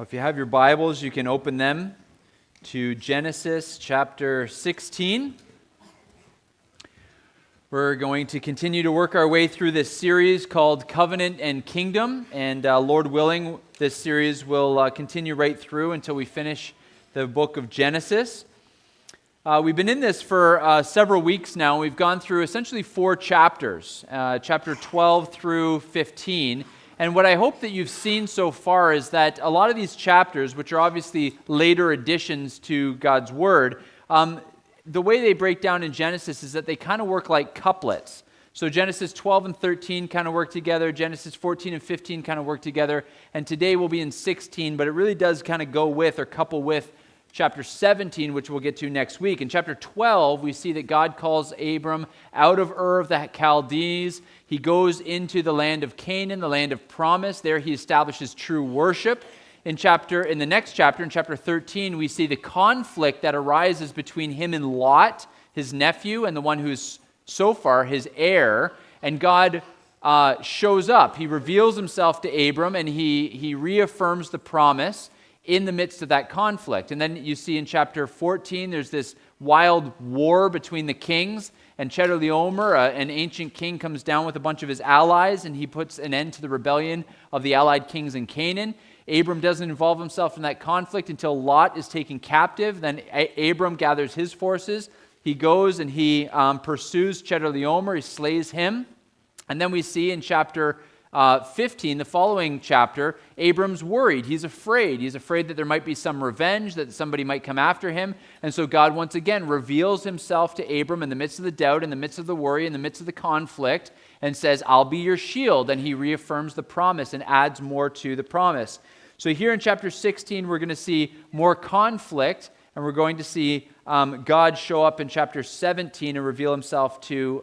If you have your Bibles, you can open them to Genesis chapter 16. We're going to continue to work our way through this series called Covenant and Kingdom, and Lord willing, this series will continue right through until we finish the book of Genesis. We've been in this for several weeks now. We've gone through essentially 4 chapters, chapter 12 through 15. And what I hope that you've seen so far is that a lot of these chapters, which are obviously later additions to God's Word, the way they break down in Genesis is that they kind of work like couplets. So Genesis 12 and 13 kind of work together, Genesis 14 and 15 kind of work together, and today we'll be in 16, but it really does kind of go with or couple with chapter 17, which we'll get to next week. In chapter 12, we see that God calls Abram out of Ur of the Chaldees. He goes into the land of Canaan, the land of promise. There he establishes true worship. In the next chapter, in chapter 13, we see the conflict that arises between him and Lot, his nephew, and the one who's so far his heir. And God shows up. He reveals himself to Abram, and he reaffirms the promise in the midst of that conflict. And then you see in chapter 14, there's this wild war between the kings, and Chedorlaomer, an ancient king, comes down with a bunch of his allies, and he puts an end to the rebellion of the allied kings in Canaan. Abram doesn't involve himself in that conflict until Lot is taken captive. Then Abram gathers his forces. He goes and he pursues Chedorlaomer. He slays him. And then we see in chapter 15, the following chapter, Abram's worried. He's afraid. He's afraid that there might be some revenge, that somebody might come after him. And so God once again reveals himself to Abram in the midst of the doubt, in the midst of the worry, in the midst of the conflict, and says, I'll be your shield. And he reaffirms the promise and adds more to the promise. So here in chapter 16, we're going to see more conflict, and we're going to see God show up in chapter 17 and reveal himself to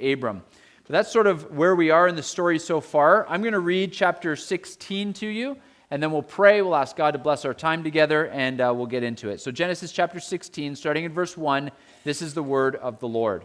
Abram. But that's sort of where we are in the story so far. I'm going to read chapter 16 to you, and then we'll pray. We'll ask God to bless our time together, and we'll get into it. So Genesis chapter 16, starting in verse 1, this is the word of the Lord.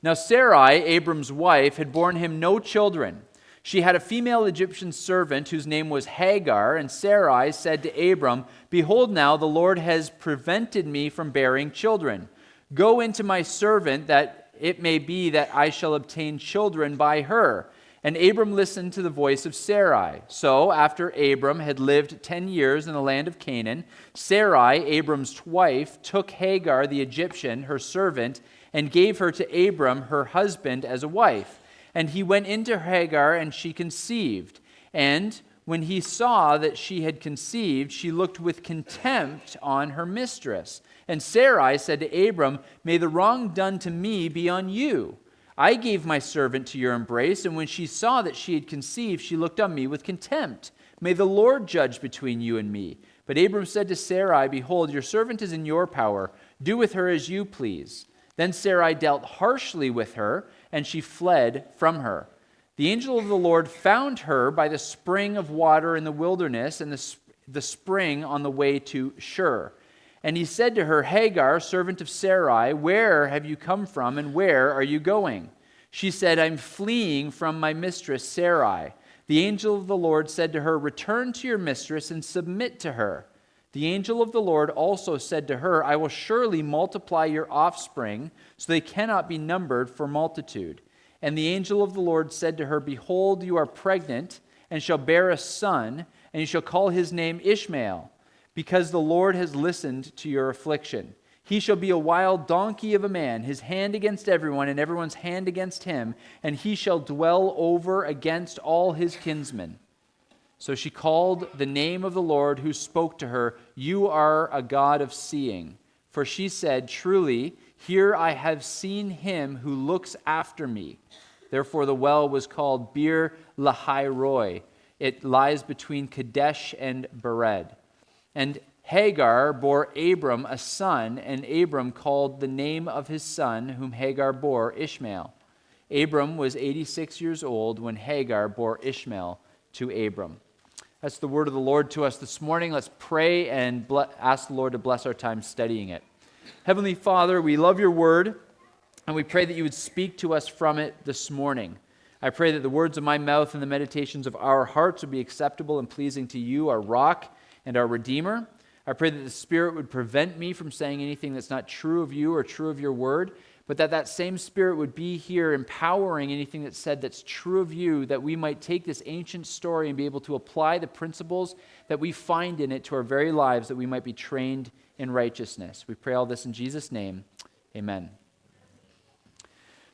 Now Sarai, Abram's wife, had borne him no children. She had a female Egyptian servant whose name was Hagar, and Sarai said to Abram, Behold now, the Lord has prevented me from bearing children. Go into my servant, that it may be that I shall obtain children by her. And Abram listened to the voice of Sarai. So, after Abram had lived 10 years in the land of Canaan, Sarai, Abram's wife, took Hagar the Egyptian, her servant, and gave her to Abram, her husband, as a wife. And he went into Hagar, and she conceived. And when he saw that she had conceived, she looked with contempt on her mistress. And Sarai said to Abram, May the wrong done to me be on you. I gave my servant to your embrace, and when she saw that she had conceived, she looked on me with contempt. May the Lord judge between you and me. But Abram said to Sarai, Behold, your servant is in your power. Do with her as you please. Then Sarai dealt harshly with her, and she fled from her. The angel of the Lord found her by the spring of water in the wilderness, and the spring on the way to Shur. And he said to her, Hagar, servant of Sarai, where have you come from, and where are you going? She said, I'm fleeing from my mistress Sarai. The angel of the Lord said to her, Return to your mistress and submit to her. The angel of the Lord also said to her, I will surely multiply your offspring, so they cannot be numbered for multitude. And the angel of the Lord said to her, Behold, you are pregnant, and shall bear a son, and you shall call his name Ishmael, because the Lord has listened to your affliction. He shall be a wild donkey of a man, his hand against everyone, and everyone's hand against him, and he shall dwell over against all his kinsmen. So she called the name of the Lord who spoke to her, You are a God of seeing. For she said, Truly, here I have seen him who looks after me. Therefore the well was called Bir Lahai Roi. It lies between Kadesh and Bered. And Hagar bore Abram a son, and Abram called the name of his son, whom Hagar bore, Ishmael. Abram was 86 years old when Hagar bore Ishmael to Abram. That's the word of the Lord to us this morning. Let's pray and ask the Lord to bless our time studying it. Heavenly Father, we love your word, and we pray that you would speak to us from it this morning. I pray that the words of my mouth and the meditations of our hearts would be acceptable and pleasing to you, our rock and our Redeemer. I pray that the Spirit would prevent me from saying anything that's not true of you or true of your word, but that same Spirit would be here empowering anything that's said that's true of you, that we might take this ancient story and be able to apply the principles that we find in it to our very lives, that we might be trained in righteousness. We pray all this in Jesus' name. Amen.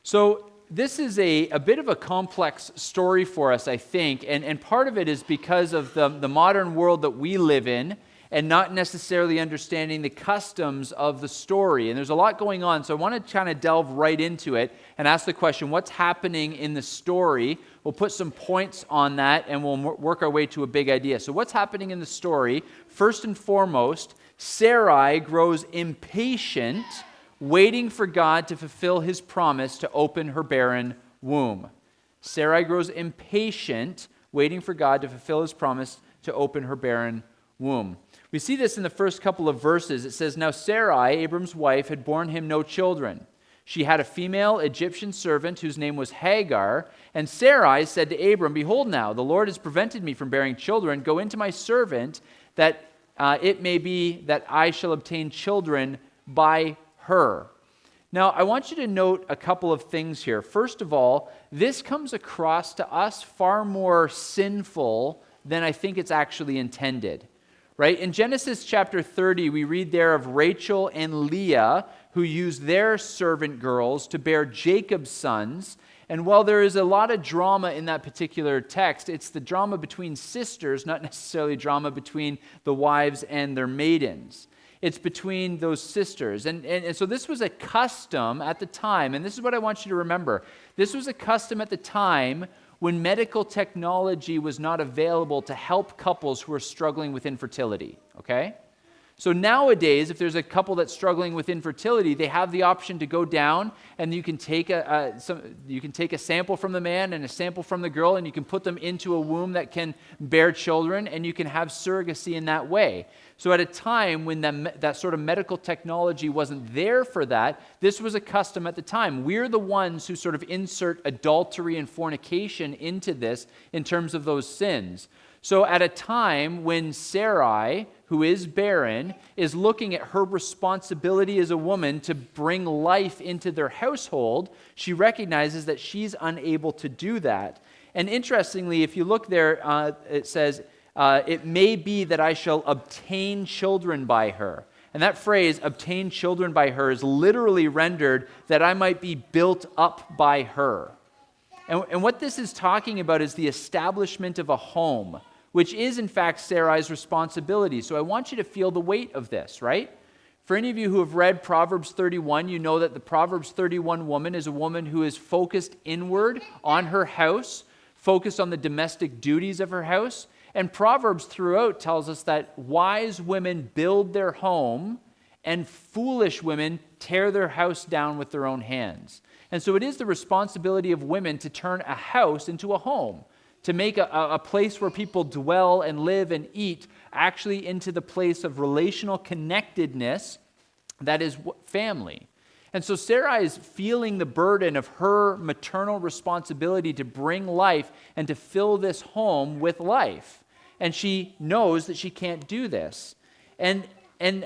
So this is a bit of a complex story for us, I think, and part of it is because of the modern world that we live in, and not necessarily understanding the customs of the story. And there's a lot going on, so I want to kind of delve right into it and ask the question, what's happening in the story? We'll put some points on that, and we'll work our way to a big idea. So what's happening in the story? First and foremost, Sarai grows impatient, waiting for God to fulfill his promise to open her barren womb. Sarai grows impatient, waiting for God to fulfill his promise to open her barren womb. We see this in the first couple of verses. It says, "Now Sarai, Abram's wife, had borne him no children. She had a female Egyptian servant whose name was Hagar. And Sarai said to Abram, 'Behold now, the Lord has prevented me from bearing children. Go into my servant, that it may be that I shall obtain children by her.'" Now, I want you to note a couple of things here. First of all, this comes across to us far more sinful than I think it's actually intended. Right? In Genesis chapter 30, we read there of Rachel and Leah, who used their servant girls to bear Jacob's sons. And while there is a lot of drama in that particular text, it's the drama between sisters, not necessarily drama between the wives and their maidens. It's between those sisters. And so this was a custom at the time, and this is what I want you to remember. This was a custom at the time when medical technology was not available to help couples who are struggling with infertility, okay? So nowadays, if there's a couple that's struggling with infertility, they have the option to go down and you can take a sample from the man and a sample from the girl, and you can put them into a womb that can bear children, and you can have surrogacy in that way. So at a time when that sort of medical technology wasn't there for that, this was a custom at the time. We're the ones who sort of insert adultery and fornication into this in terms of those sins. So at a time when Sarai, who is barren, is looking at her responsibility as a woman to bring life into their household, she recognizes that she's unable to do that. And interestingly, if you look there, it says, "It may be that I shall obtain children by her." And that phrase, "obtain children by her," is literally rendered that I might be built up by her. And what this is talking about is the establishment of a home, which is in fact Sarai's responsibility. So I want you to feel the weight of this, right? For any of you who have read Proverbs 31, you know that the Proverbs 31 woman is a woman who is focused inward on her house, focused on the domestic duties of her house. And Proverbs throughout tells us that wise women build their home and foolish women tear their house down with their own hands. And so it is the responsibility of women to turn a house into a home, to make a place where people dwell and live and eat actually into the place of relational connectedness that is family. And so Sarai is feeling the burden of her maternal responsibility to bring life and to fill this home with life. And she knows that she can't do this. And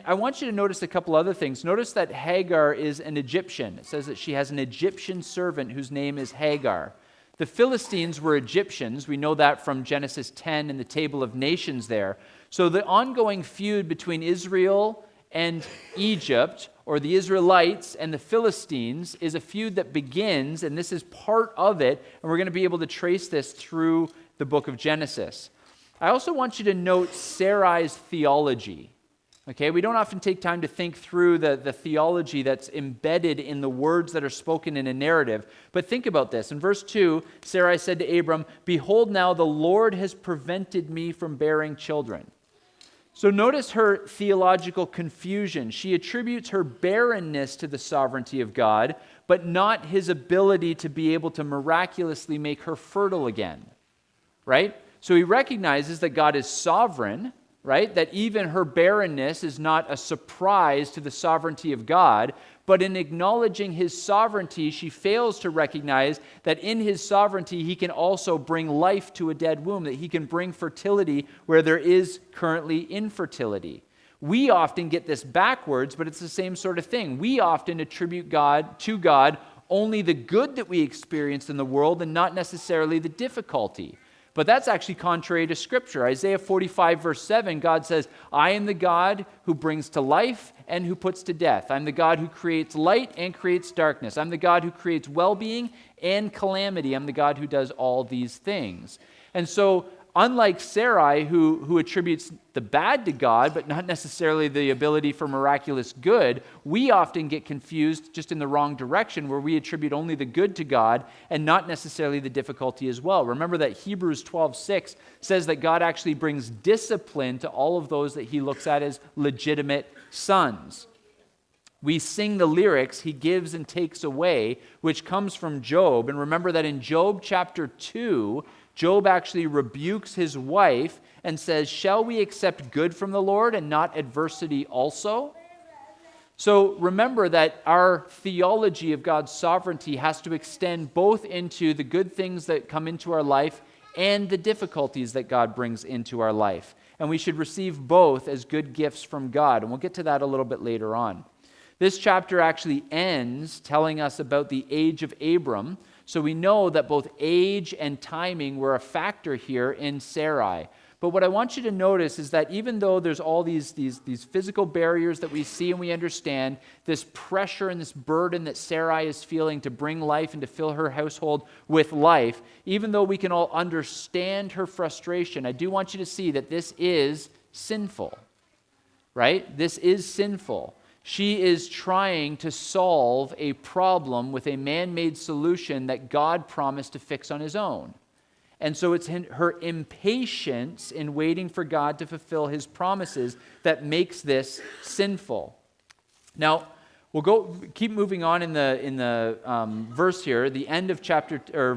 I want you to notice a couple other things. Notice that Hagar is an Egyptian. It says that she has an Egyptian servant whose name is Hagar. The Philistines were Egyptians. We know that from Genesis 10 and the Table of Nations there. So the ongoing feud between Israel and Egypt, or the Israelites and the Philistines, is a feud that begins, and this is part of it, and we're going to be able to trace this through the book of Genesis. I also want you to note Sarai's theology. Okay, we don't often take time to think through the theology that's embedded in the words that are spoken in a narrative. But think about this. In verse 2, Sarai said to Abram, "Behold now, the Lord has prevented me from bearing children." So notice her theological confusion. She attributes her barrenness to the sovereignty of God, but not his ability to be able to miraculously make her fertile again. Right? So he recognizes that God is sovereign, right? That even her barrenness is not a surprise to the sovereignty of God, but in acknowledging his sovereignty, she fails to recognize that in his sovereignty, he can also bring life to a dead womb, that he can bring fertility where there is currently infertility. We often get this backwards, but it's the same sort of thing. We often attribute to God only the good that we experience in the world and not necessarily the difficulty. But that's actually contrary to Scripture. Isaiah 45, verse 7, God says, I am the God who brings to life and who puts to death. I'm the God who creates light and creates darkness. I'm the God who creates well-being and calamity. I'm the God who does all these things. And so, unlike Sarai, who attributes the bad to God, but not necessarily the ability for miraculous good, we often get confused just in the wrong direction, where we attribute only the good to God and not necessarily the difficulty as well. Remember that Hebrews 12:6 says that God actually brings discipline to all of those that he looks at as legitimate sons. We sing the lyrics, he gives and takes away, which comes from Job. And remember that in Job chapter 2, Job actually rebukes his wife and says, shall we accept good from the Lord and not adversity also? So remember that our theology of God's sovereignty has to extend both into the good things that come into our life and the difficulties that God brings into our life. And we should receive both as good gifts from God. And we'll get to that a little bit later on. This chapter actually ends telling us about the age of Abram. So we know that both age and timing were a factor here in Sarai. But what I want you to notice is that even though there's all these physical barriers that we see and we understand, this pressure and this burden that Sarai is feeling to bring life and to fill her household with life, even though we can all understand her frustration, I do want you to see that this is sinful, right? This is sinful. She is trying to solve a problem with a man-made solution that God promised to fix on his own. And so it's her impatience in waiting for God to fulfill his promises that makes this sinful. Now, we'll keep moving on in the verse here. The end of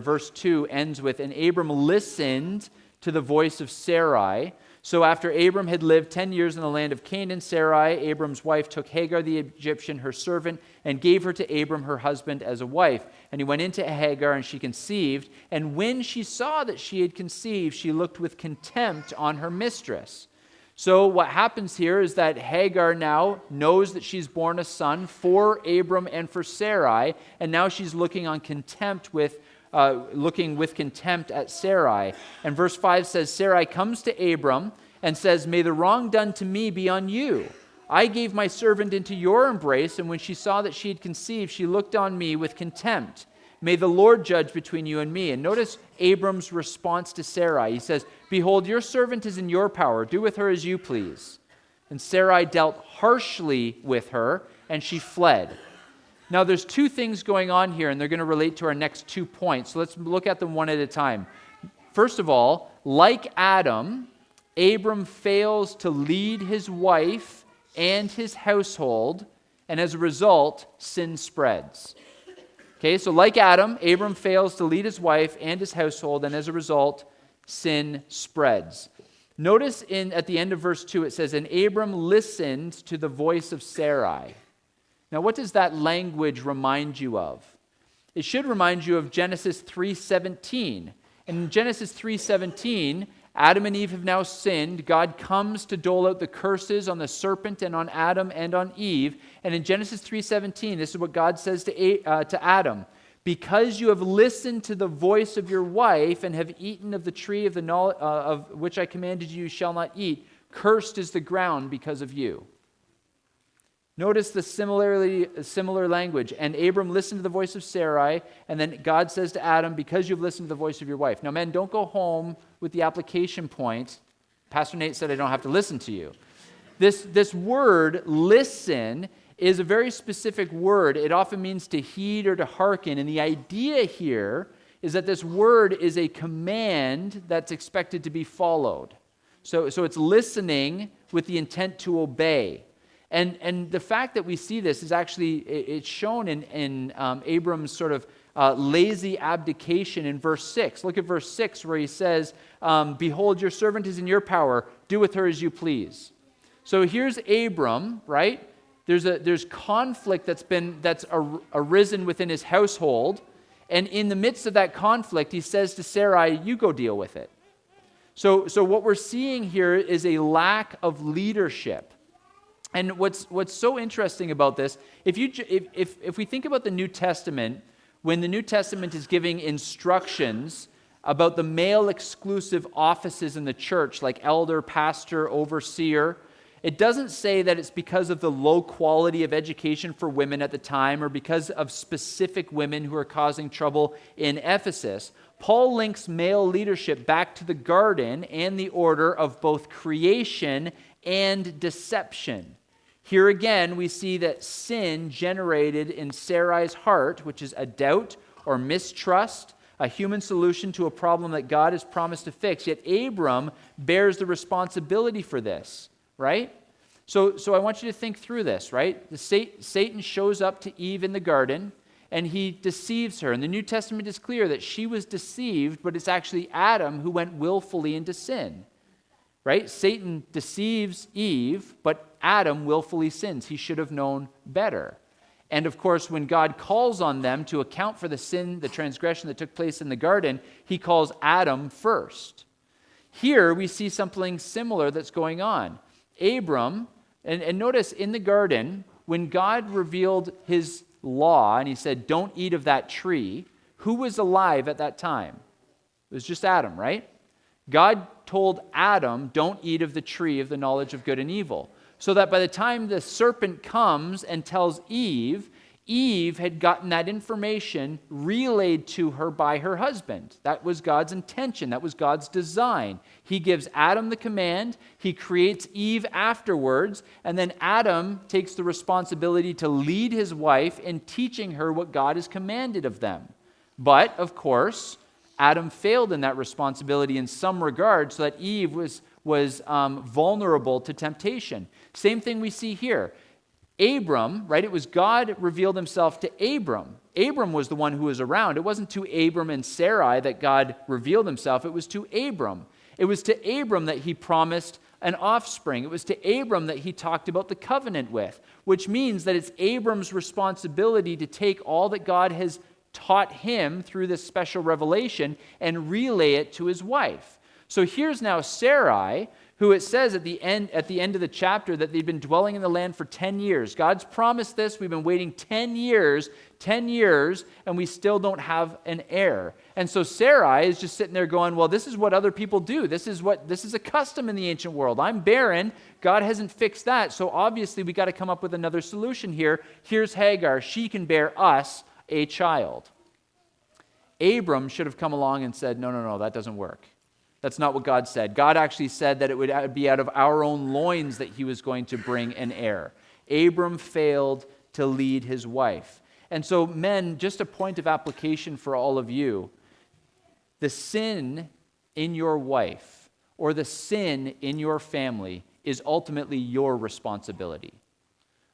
verse 2 ends with, and Abram listened to the voice of Sarai. So after Abram had lived 10 years in the land of Canaan, Sarai, Abram's wife, took Hagar the Egyptian, her servant, and gave her to Abram, her husband, as a wife. And he went into Hagar, and she conceived. And when she saw that she had conceived, she looked with contempt on her mistress. So what happens here is that Hagar now knows that she's born a son for Abram and for Sarai, and now she's looking with contempt at Sarai. And verse 5 says, Sarai comes to Abram and says, may the wrong done to me be on you. I gave my servant into your embrace, and when she saw that she had conceived, she looked on me with contempt. May the Lord judge between you and me. And notice Abram's response to Sarai. He says, behold, your servant is in your power. Do with her as you please. And Sarai dealt harshly with her, and she fled. Now, there's two things going on here, and they're going to relate to our next 2 points. So let's look at them one at a time. First of all, like Adam, Abram fails to lead his wife and his household, and as a result, sin spreads. Okay, so like Adam, Abram fails to lead his wife and his household, and as a result, sin spreads. Notice at the end of verse 2, it says, and Abram listened to the voice of Sarai. Now, what does that language remind you of? It should remind you of Genesis 3:17. And in Genesis 3:17, Adam and Eve have now sinned. God comes to dole out the curses on the serpent and on Adam and on Eve. And in Genesis 3:17, this is what God says to Adam. Because you have listened to the voice of your wife and have eaten of the tree of which I commanded you shall not eat, cursed is the ground because of you. Notice the similar language. And Abram listened to the voice of Sarai, and then God says to Adam, because you've listened to the voice of your wife. Now, men, don't go home with the application point. Pastor Nate said I don't have to listen to you. This word, listen, is a very specific word. It often means to heed or to hearken. And the idea here is that this word is a command that's expected to be followed. So it's listening with the intent to obey. And the fact that we see this is actually, it's shown in Abram's sort of lazy abdication in verse 6. Look at verse 6 where he says, behold, your servant is in your power. Do with her as you please. So here's Abram, right? There's conflict that's arisen within his household. And in the midst of that conflict, he says to Sarai, you go deal with it. So what we're seeing here is a lack of leadership. And what's so interesting about this, if we think about the New Testament, when the New Testament is giving instructions about the male exclusive offices in the church, like elder, pastor, overseer, it doesn't say that it's because of the low quality of education for women at the time or because of specific women who are causing trouble in Ephesus. Paul links male leadership back to the garden and the order of both creation and deception. Here again, we see that sin generated in Sarai's heart, which is a doubt or mistrust, a human solution to a problem that God has promised to fix. Yet Abram bears the responsibility for this. Right? So I want you to think through this, right? Satan shows up to Eve in the garden, and he deceives her. And the New Testament is clear that she was deceived, but it's actually Adam who went willfully into sin. Right? Satan deceives Eve, but Adam willfully sins. He should have known better. And of course, when God calls on them to account for the sin, the transgression that took place in the garden, he calls Adam first. Here we see something similar that's going on. Abram, and notice in the garden, when God revealed his law and he said, don't eat of that tree, who was alive at that time? It was just Adam, right? God told Adam, don't eat of the tree of the knowledge of good and evil. So that by the time the serpent comes and tells Eve, Eve had gotten that information relayed to her by her husband. That was God's intention. That was God's design. He gives Adam the command. He creates Eve afterwards. And then Adam takes the responsibility to lead his wife in teaching her what God has commanded of them. But, of course, Adam failed in that responsibility in some regard so that Eve was vulnerable to temptation. Same thing we see here. Abram, right? It was God revealed himself to Abram. Abram was the one who was around. It wasn't to Abram and Sarai that God revealed himself. It was to Abram. It was to Abram that he promised an offspring. It was to Abram that he talked about the covenant with, which means that it's Abram's responsibility to take all that God has taught him through this special revelation and relay it to his wife. So here's now Sarai, who it says at the end of the chapter that they'd been dwelling in the land for 10 years. God's promised this. We've been waiting 10 years, and we still don't have an heir. And so Sarai is just sitting there going, well, this is what other people do. This is a custom in the ancient world. I'm barren. God hasn't fixed that. So obviously we got to come up with another solution here. Here's Hagar. She can bear us a child. Abram should have come along and said, no, that doesn't work. That's not what God said. God actually said that it would be out of our own loins that he was going to bring an heir. Abram failed to lead his wife. And so, men, just a point of application for all of you. The sin in your wife or the sin in your family is ultimately your responsibility.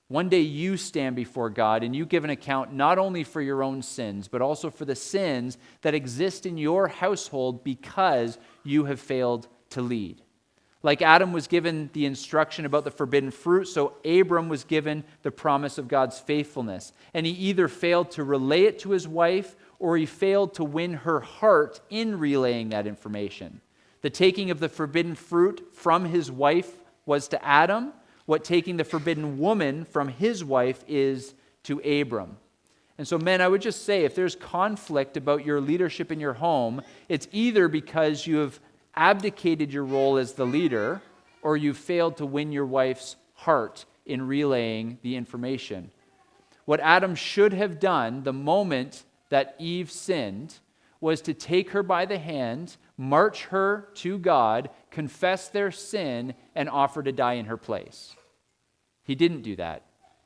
One day you stand before God and you give an account not only for your own sins, but also for the sins that exist in your household because you have failed to lead. Like Adam was given the instruction about the forbidden fruit, so Abram was given the promise of God's faithfulness. And he either failed to relay it to his wife or he failed to win her heart in relaying that information. The taking of the forbidden fruit from his wife was to Adam what taking the forbidden woman from his wife is to Abram. And so, men, I would just say, if there's conflict about your leadership in your home, it's either because you have abdicated your role as the leader or you've failed to win your wife's heart in relaying the information. What Adam should have done the moment that Eve sinned was to take her by the hand, march her to God, confess their sin, and offer to die in her place. He didn't do that.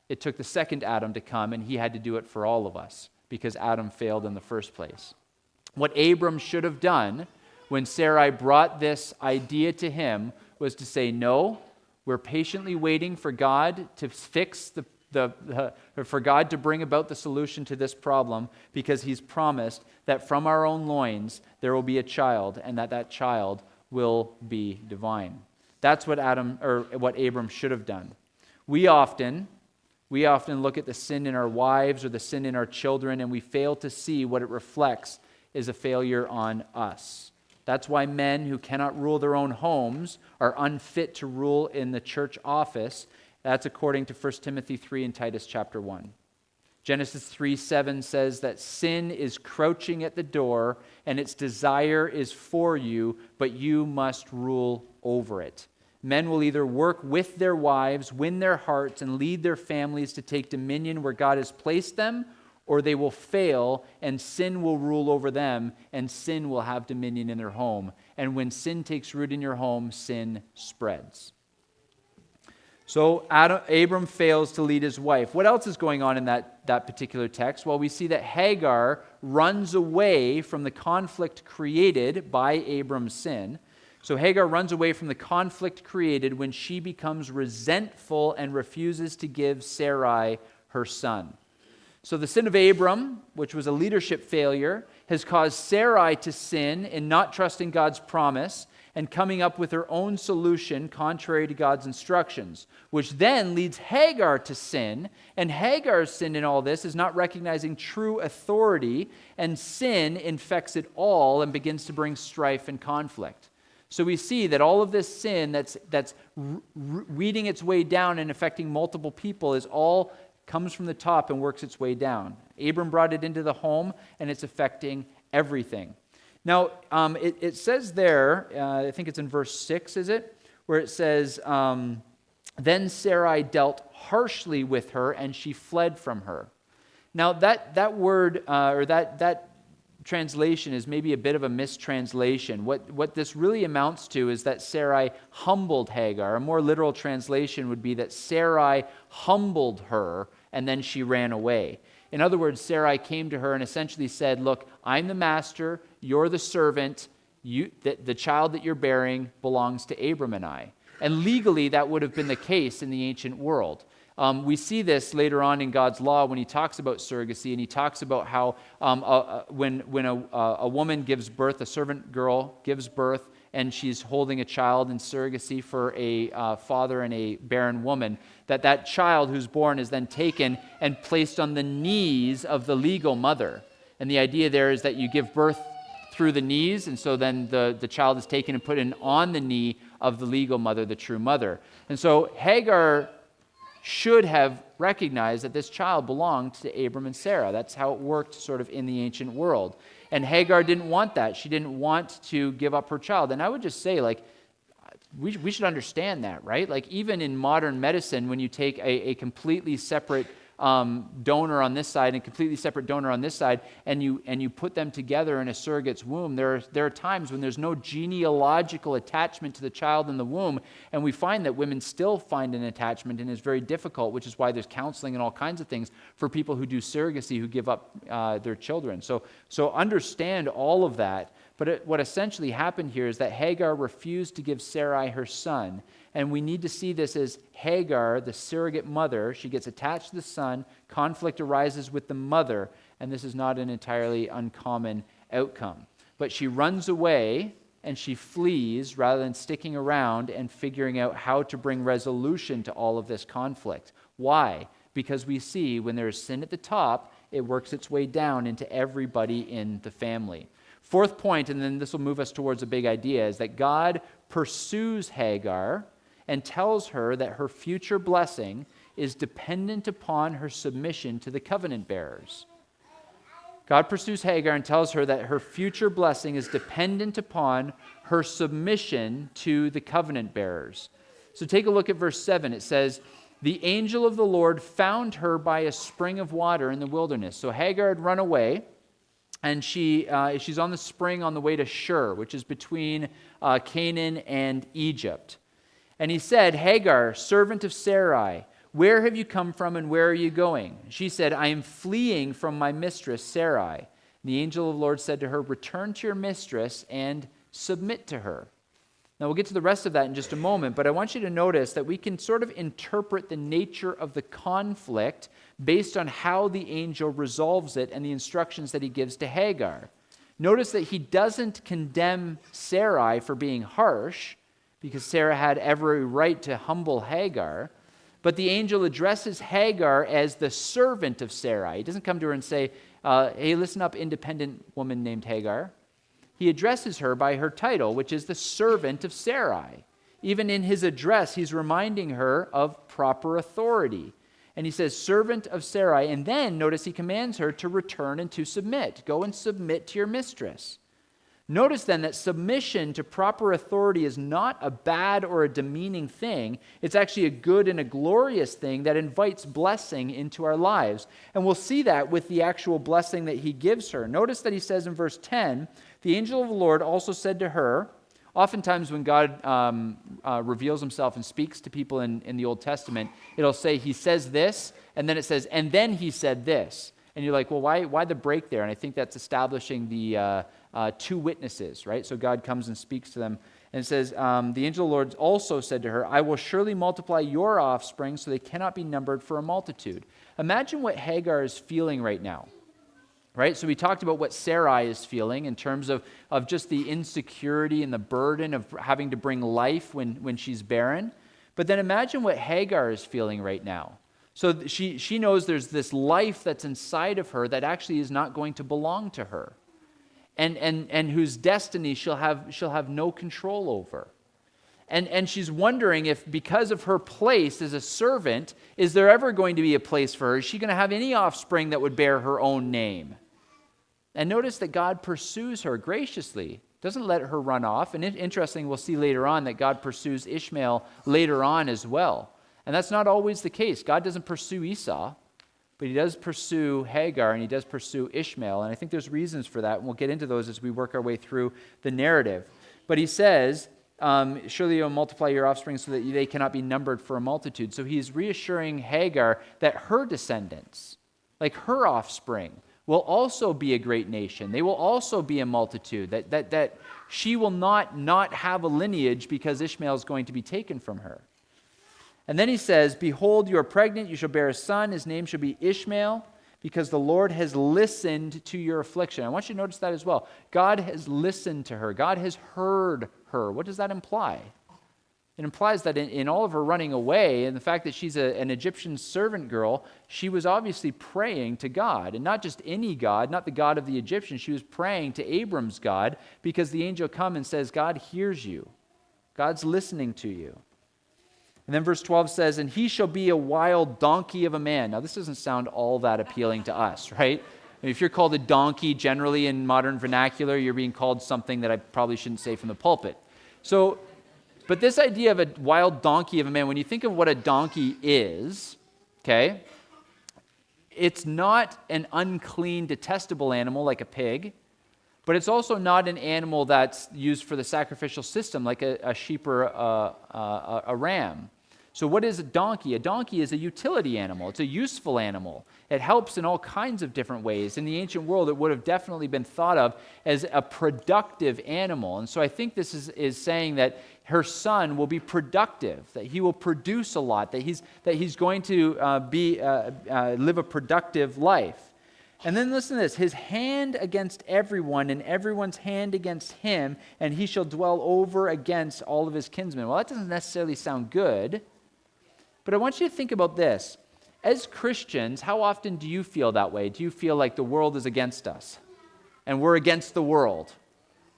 It took the second Adam to come, and he had to do it for all of us because Adam failed in the first place. What Abram should have done when Sarai brought this idea to him was to say, no, we're patiently waiting for God to fix for God to bring about the solution to this problem, because he's promised that from our own loins there will be a child, and that child will be divine. That's what Abram should have done. We often look at the sin in our wives or the sin in our children, and we fail to see what it reflects is a failure on us. That's why men who cannot rule their own homes are unfit to rule in the church office. That's according to 1 Timothy 3 and Titus chapter 1. Genesis 3:7 says that sin is crouching at the door, and its desire is for you, but you must rule over it. Men will either work with their wives, win their hearts, and lead their families to take dominion where God has placed them, or they will fail, and sin will rule over them, and sin will have dominion in their home. And when sin takes root in your home, sin spreads. So Abram fails to lead his wife. What else is going on in that particular text? Well, we see that Hagar runs away from the conflict created by Abram's sin. So Hagar runs away from the conflict created when she becomes resentful and refuses to give Sarai her son. So the sin of Abram, which was a leadership failure, has caused Sarai to sin in not trusting God's promise and coming up with her own solution contrary to God's instructions, which then leads Hagar to sin. And Hagar's sin in all this is not recognizing true authority, and sin infects it all and begins to bring strife and conflict. So we see that all of this sin that's weeding its way down and affecting multiple people is all comes from the top and works its way down. Abram brought it into the home, and it's affecting everything. Now, it says there, I think it's in verse 6, is it? Where it says, then Sarai dealt harshly with her, and she fled from her. Now, that word, or that translation is maybe a bit of a mistranslation. What this really amounts to is that Sarai humbled Hagar. A more literal translation would be that Sarai humbled her, and then she ran away. In other words, Sarai came to her and essentially said, look, I'm the master, you're the servant, the child that you're bearing belongs to Abram and I. And legally, that would have been the case in the ancient world. We see this later on in God's law when he talks about surrogacy, and he talks about how when a woman gives birth, a servant girl gives birth, and she's holding a child in surrogacy for a father and a barren woman, that child who's born is then taken and placed on the knees of the legal mother. And the idea there is that you give birth through the knees, and so then the child is taken and put in on the knee of the legal mother, the true mother. And so Hagar should have recognized that this child belonged to Abram and Sarah. That's how it worked sort of in the ancient world. And Hagar didn't want that. She didn't want to give up her child. And I would just say, like, we should understand that, right? Like, even in modern medicine, when you take a completely separate donor on this side and completely separate donor on this side, and you put them together in a surrogate's womb, there are times when there's no genealogical attachment to the child in the womb, and we find that women still find an attachment, and it's very difficult, which is why there's counseling and all kinds of things for people who do surrogacy who give up their children. So understand all of that. But what essentially happened here is that Hagar refused to give Sarai her son. And we need to see this as Hagar, the surrogate mother. She gets attached to the son. Conflict arises with the mother. And this is not an entirely uncommon outcome. But she runs away and she flees rather than sticking around and figuring out how to bring resolution to all of this conflict. Why? Because we see when there is sin at the top, it works its way down into everybody in the family. Fourth point, and then this will move us towards a big idea, is that God pursues Hagar and tells her that her future blessing is dependent upon her submission to the covenant bearers. God pursues Hagar and tells her that her future blessing is dependent upon her submission to the covenant bearers. So take a look at verse 7. It says, the angel of the Lord found her by a spring of water in the wilderness. So Hagar had run away, and she's on the spring on the way to Shur, which is between Canaan and Egypt. And he said, Hagar, servant of Sarai, where have you come from and where are you going? She said, I am fleeing from my mistress Sarai. And the angel of the Lord said to her, return to your mistress and submit to her. Now, we'll get to the rest of that in just a moment, but I want you to notice that we can sort of interpret the nature of the conflict based on how the angel resolves it and the instructions that he gives to Hagar. Notice that he doesn't condemn Sarai for being harsh, because Sarah had every right to humble Hagar, but the angel addresses Hagar as the servant of Sarai. He doesn't come to her and say, hey, listen up, independent woman named Hagar. He addresses her by her title, which is the servant of Sarai. Even in his address, he's reminding her of proper authority. And he says, servant of Sarai. And then, notice he commands her to return and to submit. Go and submit to your mistress. Notice then that submission to proper authority is not a bad or a demeaning thing. It's actually a good and a glorious thing that invites blessing into our lives. And we'll see that with the actual blessing that he gives her. Notice that he says in verse 10, the angel of the Lord also said to her, oftentimes when God reveals himself and speaks to people in the Old Testament, it'll say he says this, and then it says, and then he said this. And you're like, well, why the break there? And I think that's establishing the two witnesses, right? So God comes and speaks to them. And it says, the angel of the Lord also said to her, I will surely multiply your offspring so they cannot be numbered for a multitude. Imagine what Hagar is feeling right now, right? So we talked about what Sarai is feeling in terms of just the insecurity and the burden of having to bring life when she's barren. But then imagine what Hagar is feeling right now. So she knows there's this life that's inside of her that actually is not going to belong to her, and whose destiny she'll have no control over. And she's wondering if, because of her place as a servant, is there ever going to be a place for her? Is she going to have any offspring that would bear her own name? And notice that God pursues her graciously, doesn't let her run off. And interesting, we'll see later on that God pursues Ishmael later on as well. And that's not always the case. God doesn't pursue Esau, but he does pursue Hagar and he does pursue Ishmael. And I think there's reasons for that, and we'll get into those as we work our way through the narrative. But he says, surely you'll multiply your offspring so that they cannot be numbered for a multitude. So he's reassuring Hagar that her descendants, like her offspring, will also be a great nation. They will also be a multitude, that she will not have a lineage because Ishmael is going to be taken from her. And then he says, behold, you are pregnant, you shall bear a son, his name shall be Ishmael, because the Lord has listened to your affliction. I want you to notice that as well. God has listened to her. God has heard her. What does that imply? It implies that in all of her running away and the fact that she's an Egyptian servant girl, she was obviously praying to God. And not just any God, not the God of the Egyptians. She was praying to Abram's God, because the angel comes and says, God hears you. God's listening to you. And then verse 12 says, and he shall be a wild donkey of a man. Now, this doesn't sound all that appealing to us, right? I mean, if you're called a donkey generally in modern vernacular, you're being called something that I probably shouldn't say from the pulpit. So, but this idea of a wild donkey of a man, when you think of what a donkey is, okay, it's not an unclean, detestable animal like a pig, but it's also not an animal that's used for the sacrificial system like a sheep or a ram. So what is a donkey? A donkey is a utility animal. It's a useful animal. It helps in all kinds of different ways. In the ancient world, it would have definitely been thought of as a productive animal. And so I think this is saying that her son will be productive, that he will produce a lot, that he's going to live a productive life. And then listen to this, his hand against everyone and everyone's hand against him, and he shall dwell over against all of his kinsmen. Well, that doesn't necessarily sound good, but I want you to think about this. As Christians, how often do you feel that way? Do you feel like the world is against us and we're against the world?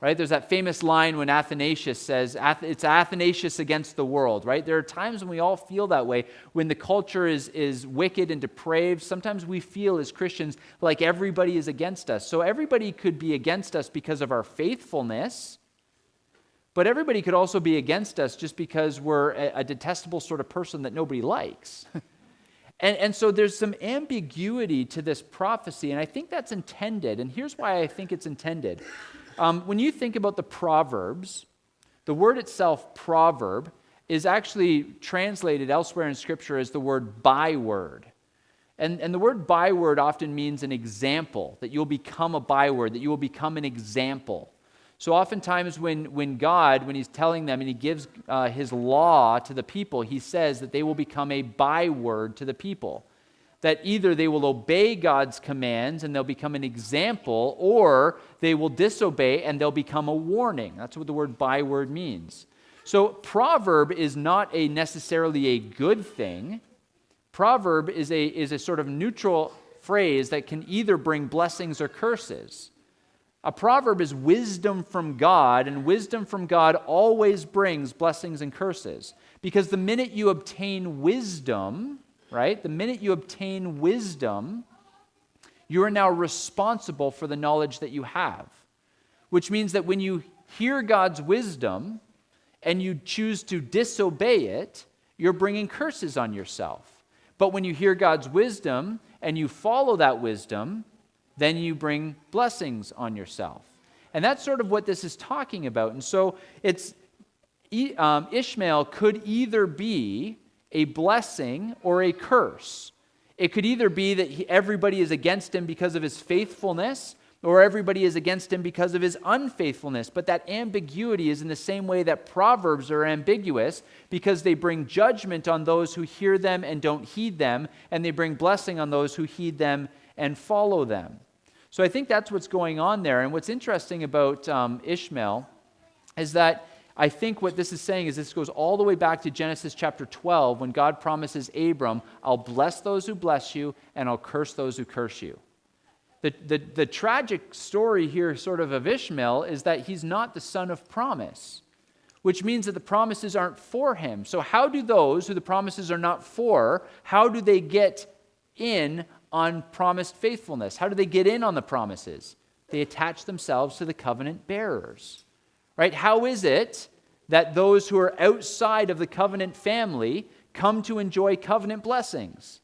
Right? There's that famous line when Athanasius says, it's Athanasius against the world, right? There are times when we all feel that way, when the culture is wicked and depraved. Sometimes we feel as Christians like everybody is against us. So everybody could be against us because of our faithfulness, but everybody could also be against us just because we're a detestable sort of person that nobody likes. And so there's some ambiguity to this prophecy, and I think that's intended, and here's why I think it's intended. When you think about the Proverbs, the word itself, proverb, is actually translated elsewhere in Scripture as the word byword. And the word byword often means an example, that you'll become a byword, that you will become an example. So oftentimes when God, when he's telling them and he gives his law to the people, he says that they will become a byword to the people. That either they will obey God's commands and they'll become an example, or they will disobey and they'll become a warning. That's what the word byword means. So proverb is not necessarily a good thing. Proverb is a sort of neutral phrase that can either bring blessings or curses. A proverb is wisdom from God, and wisdom from God always brings blessings and curses. Because the minute you obtain wisdom, right? The minute you obtain wisdom, you are now responsible for the knowledge that you have. Which means that when you hear God's wisdom and you choose to disobey it, you're bringing curses on yourself. But when you hear God's wisdom and you follow that wisdom, then you bring blessings on yourself. And that's sort of what this is talking about. And so Ishmael could either be a blessing or a curse. It could either be that everybody is against him because of his faithfulness, or everybody is against him because of his unfaithfulness. But that ambiguity is in the same way that Proverbs are ambiguous, because they bring judgment on those who hear them and don't heed them, and they bring blessing on those who heed them and follow them. So I think that's what's going on there. And what's interesting about Ishmael is that I think what this is saying is this goes all the way back to Genesis chapter 12, when God promises Abram, I'll bless those who bless you and I'll curse those who curse you. The tragic story here sort of Ishmael is that he's not the son of promise, which means that the promises aren't for him. So how do those who the promises are not for, how do they get in on promised faithfulness? How do they get in on the promises? They attach themselves to the covenant bearers. Right? How is it that those who are outside of the covenant family come to enjoy covenant blessings?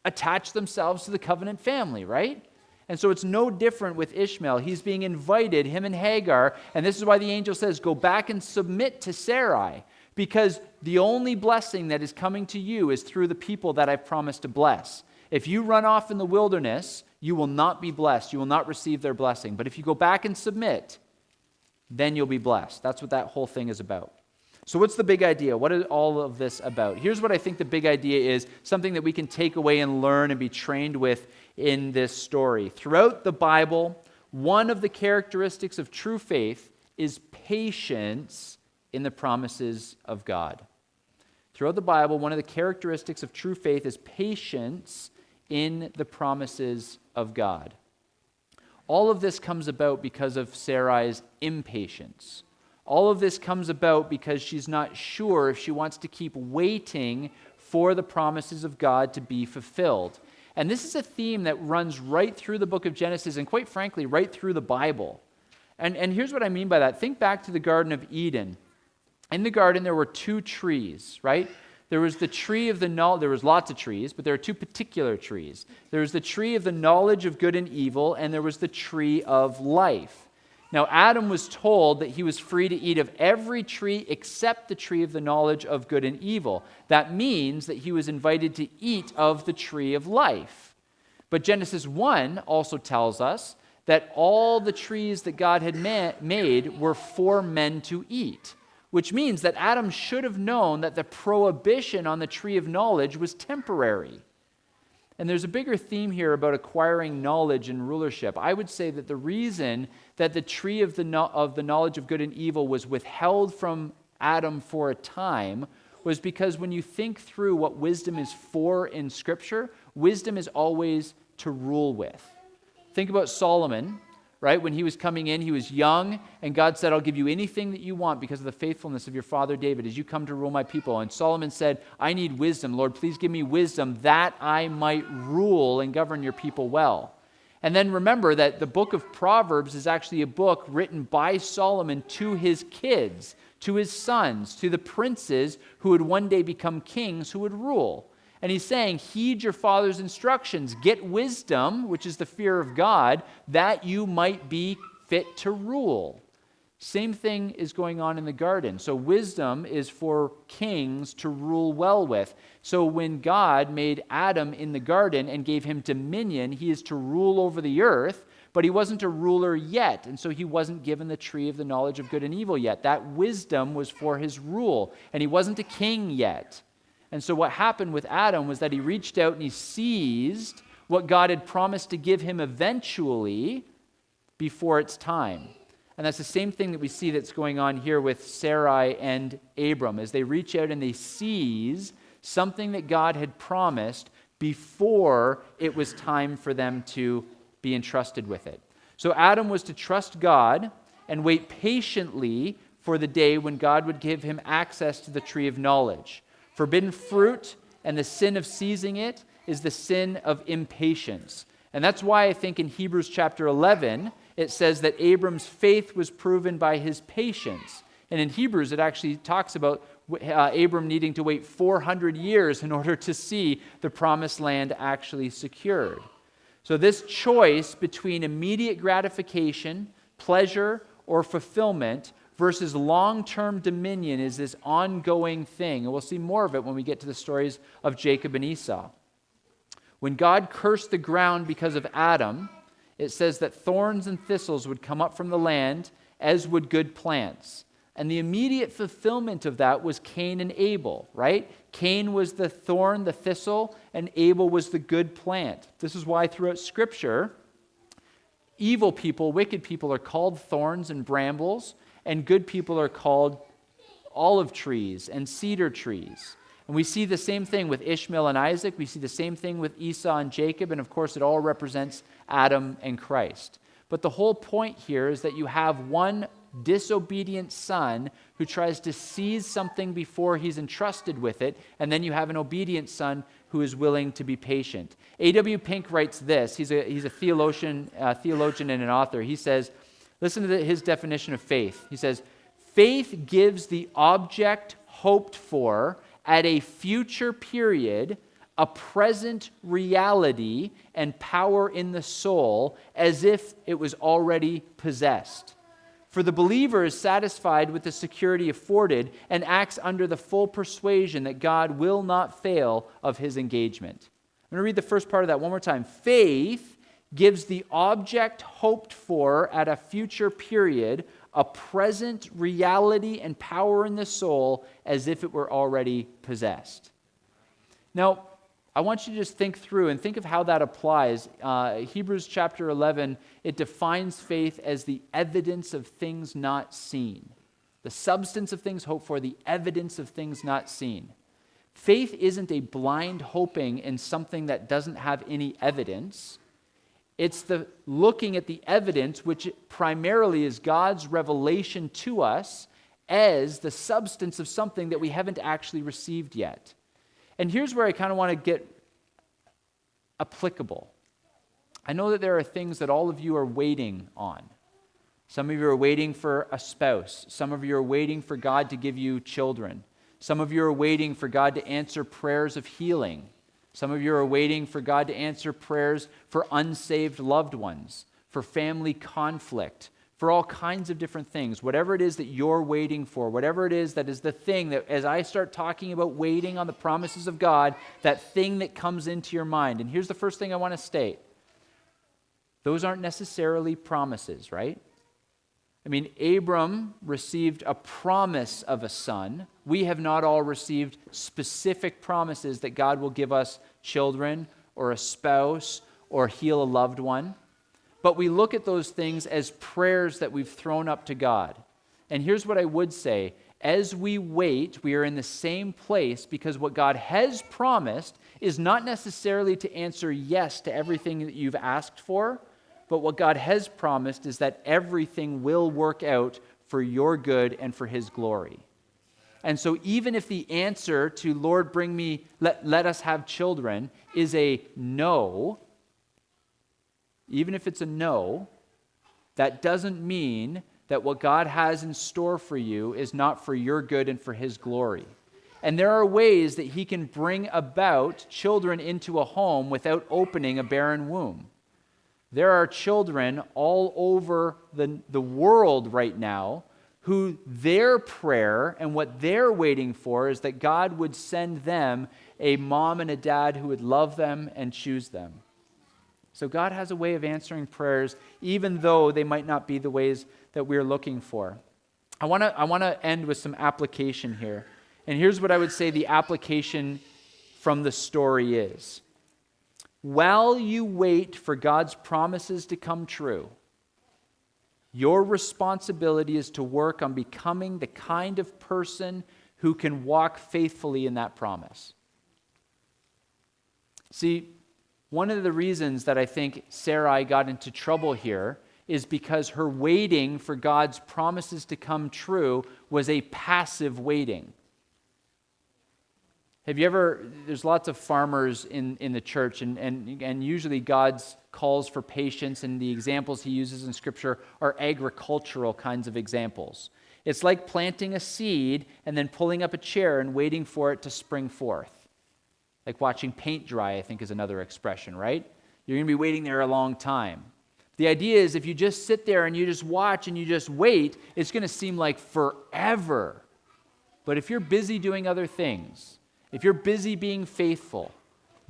Attach themselves to the covenant family, right? And so it's no different with Ishmael. He's being invited, him and Hagar, and this is why the angel says, go back and submit to Sarai, because the only blessing that is coming to you is through the people that I've promised to bless. If you run off in the wilderness, you will not be blessed. You will not receive their blessing. But if you go back and submit, then you'll be blessed. That's what that whole thing is about. So what's the big idea? What is all of this about? Here's what I think the big idea is, something that we can take away and learn and be trained with in this story. Throughout the Bible, one of the characteristics of true faith is patience in the promises of God. Throughout the Bible, one of the characteristics of true faith is patience in the promises of God. All of this comes about because of Sarai's impatience. All of this comes about because she's not sure if she wants to keep waiting for the promises of God to be fulfilled. And this is a theme that runs right through the book of Genesis and, quite frankly, right through the Bible. And here's what I mean by that. Think back to the Garden of Eden. In the garden, there were two trees, right? There was the tree of the knowledge. There was lots of trees, but there are two particular trees. There was the tree of the knowledge of good and evil, and there was the tree of life. Now, Adam was told that he was free to eat of every tree except the tree of the knowledge of good and evil. That means that he was invited to eat of the tree of life. But Genesis 1 also tells us that all the trees that God had made were for men to eat, which means that Adam should have known that the prohibition on the tree of knowledge was temporary. And there's a bigger theme here about acquiring knowledge and rulership. I would say that the reason that the tree of the knowledge of good and evil was withheld from Adam for a time was because when you think through what wisdom is for in Scripture, wisdom is always to rule with. Think about Solomon, right? When he was coming in, he was young, and God said, I'll give you anything that you want because of the faithfulness of your father David as you come to rule my people. And Solomon said, I need wisdom. Lord, please give me wisdom that I might rule and govern your people well. And then remember that the book of Proverbs is actually a book written by Solomon to his kids, to his sons, to the princes who would one day become kings who would rule. And he's saying, heed your father's instructions. Get wisdom, which is the fear of God, that you might be fit to rule. Same thing is going on in the garden. So wisdom is for kings to rule well with. So when God made Adam in the garden and gave him dominion, he is to rule over the earth. but he wasn't a ruler yet, and so he wasn't given the tree of the knowledge of good and evil yet. That wisdom was for his rule, and he wasn't a king yet. And so what happened with Adam was that he reached out and he seized what God had promised to give him eventually before its time. And that's the same thing that we see that's going on here with Sarai and Abram, as they reach out and they seize something that God had promised before it was time for them to be entrusted with it. So Adam was to trust God and wait patiently for the day when God would give him access to the tree of knowledge. Forbidden fruit and the sin of seizing it is the sin of impatience. And that's why I think in Hebrews chapter 11, it says that Abram's faith was proven by his patience. And in Hebrews, it actually talks about Abram needing to wait 400 years in order to see the promised land actually secured. So this choice between immediate gratification, pleasure, or fulfillment versus long-term dominion is this ongoing thing. And we'll see more of it when we get to the stories of Jacob and Esau. When God cursed the ground because of Adam, it says that thorns and thistles would come up from the land, as would good plants. And the immediate fulfillment of that was Cain and Abel, right? Cain was the thorn, the thistle, and Abel was the good plant. This is why throughout Scripture, evil people, wicked people are called thorns and brambles, and good people are called olive trees and cedar trees. And we see the same thing with Ishmael and Isaac. We see the same thing with Esau and Jacob. And of course, it all represents Adam and Christ. But the whole point here is that you have one disobedient son who tries to seize something before he's entrusted with it. And then you have an obedient son who is willing to be patient. A.W. Pink writes this. He's a theologian and an author. He says, listen to his definition of faith. He says, faith gives the object hoped for at a future period a present reality and power in the soul as if it was already possessed. For the believer is satisfied with the security afforded and acts under the full persuasion that God will not fail of his engagement. I'm going to read the first part of that one more time. Faith gives the object hoped for at a future period a present reality and power in the soul as if it were already possessed. Now, I want you to just think through and think of how that applies. Hebrews chapter 11, it defines faith as the evidence of things not seen. The substance of things hoped for, the evidence of things not seen. Faith isn't a blind hoping in something that doesn't have any evidence. It's the looking at the evidence, which primarily is God's revelation to us as the substance of something that we haven't actually received yet. And here's where I kind of want to get applicable. I know that there are things that all of you are waiting on. Some of you are waiting for a spouse. Some of you are waiting for God to give you children. Some of you are waiting for God to answer prayers of healing. Some of you are waiting for God to answer prayers for unsaved loved ones, for family conflict, for all kinds of different things. Whatever it is that you're waiting for, whatever it is that is the thing that, as I start talking about waiting on the promises of God, that thing that comes into your mind. And here's the first thing I want to state. Those aren't necessarily promises, right? I mean, Abram received a promise of a son. We have not all received specific promises that God will give us children or a spouse or heal a loved one. But we look at those things as prayers that we've thrown up to God. And here's what I would say. As we wait, we are in the same place because what God has promised is not necessarily to answer yes to everything that you've asked for, but what God has promised is that everything will work out for your good and for his glory. And so even if the answer to Lord, let us have children is a no, even if it's a no, that doesn't mean that what God has in store for you is not for your good and for his glory. And there are ways that he can bring about children into a home without opening a barren womb. There are children all over the world right now who their prayer and what they're waiting for is that God would send them a mom and a dad who would love them and choose them. So God has a way of answering prayers, even though they might not be the ways that we're looking for. I want to end with some application here. And here's what I would say the application from the story is. While you wait for God's promises to come true, your responsibility is to work on becoming the kind of person who can walk faithfully in that promise. See, one of the reasons that I think Sarai got into trouble here is because her waiting for God's promises to come true was a passive waiting. There's lots of farmers in the church, and usually God's calls for patience and the examples he uses in Scripture are agricultural kinds of examples. It's like planting a seed and then pulling up a chair and waiting for it to spring forth. Like watching paint dry, I think is another expression, right? You're going to be waiting there a long time. The idea is if you just sit there and you just watch and you just wait, it's going to seem like forever. But if you're busy doing other things, if you're busy being faithful,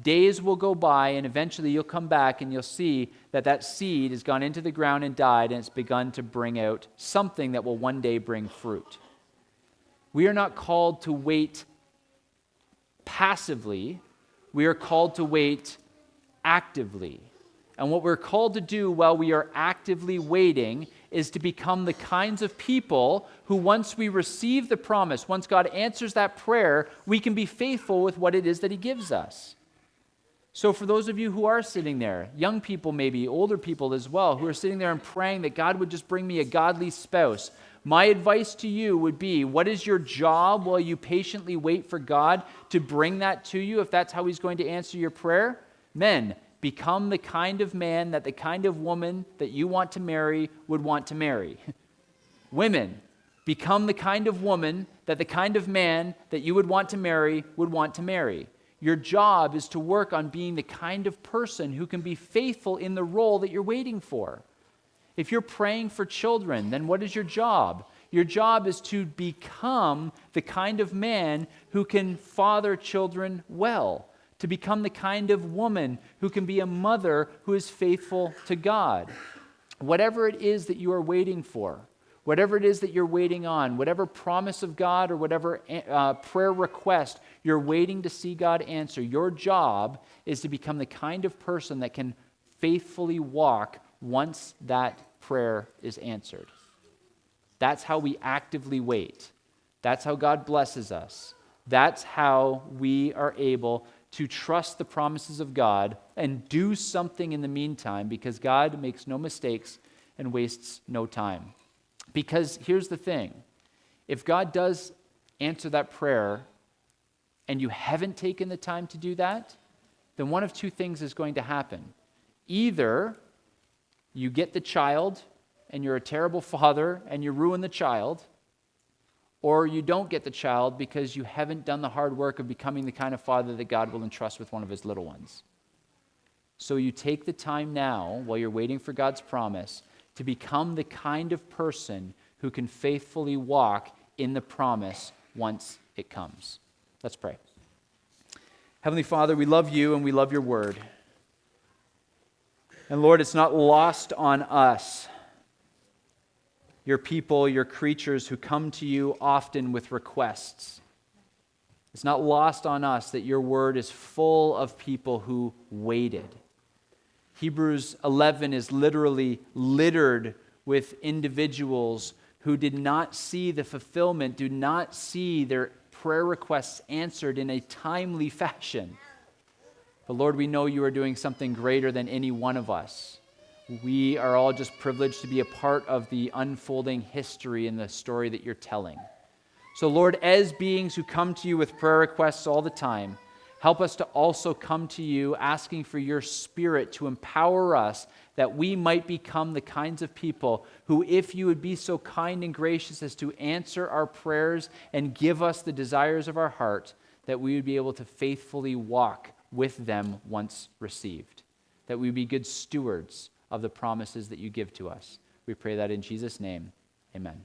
days will go by and eventually you'll come back and you'll see that that seed has gone into the ground and died and it's begun to bring out something that will one day bring fruit. We are not called to wait passively. We are called to wait actively. And what we're called to do while we are actively waiting is to become the kinds of people who once we receive the promise, once God answers that prayer, we can be faithful with what it is that he gives us. So for those of you who are sitting there, young people maybe, older people as well, who are sitting there and praying that God would just bring me a godly spouse, my advice to you would be, what is your job while you patiently wait for God to bring that to you, if that's how he's going to answer your prayer? Men, become the kind of man that the kind of woman that you want to marry would want to marry. Women, become the kind of woman that the kind of man that you would want to marry would want to marry. Your job is to work on being the kind of person who can be faithful in the role that you're waiting for. If you're praying for children, then what is your job? Your job is to become the kind of man who can father children well, to become the kind of woman who can be a mother who is faithful to God. Whatever it is that you are waiting for, whatever it is that you're waiting on, whatever promise of God or whatever prayer request you're waiting to see God answer, your job is to become the kind of person that can faithfully walk once that prayer is answered. That's how we actively wait. That's how God blesses us. That's how we are able to trust the promises of God and do something in the meantime, because God makes no mistakes and wastes no time. Because here's the thing. If God does answer that prayer and you haven't taken the time to do that, then one of two things is going to happen. Either you get the child and you're a terrible father and you ruin the child, or you don't get the child because you haven't done the hard work of becoming the kind of father that God will entrust with one of his little ones. So you take the time now, while you're waiting for God's promise, to become the kind of person who can faithfully walk in the promise once it comes. Let's pray. Heavenly Father, we love you and we love your word. And Lord, it's not lost on us, your people, your creatures who come to you often with requests. It's not lost on us that your word is full of people who waited. Hebrews 11 is literally littered with individuals who did not see the fulfillment, do not see their prayer requests answered in a timely fashion. But Lord, we know you are doing something greater than any one of us. We are all just privileged to be a part of the unfolding history in the story that you're telling. So Lord, as beings who come to you with prayer requests all the time, help us to also come to you asking for your Spirit to empower us that we might become the kinds of people who, if you would be so kind and gracious as to answer our prayers and give us the desires of our heart, that we would be able to faithfully walk with them once received, that we would be good stewards of the promises that you give to us. We pray that in Jesus' name, amen.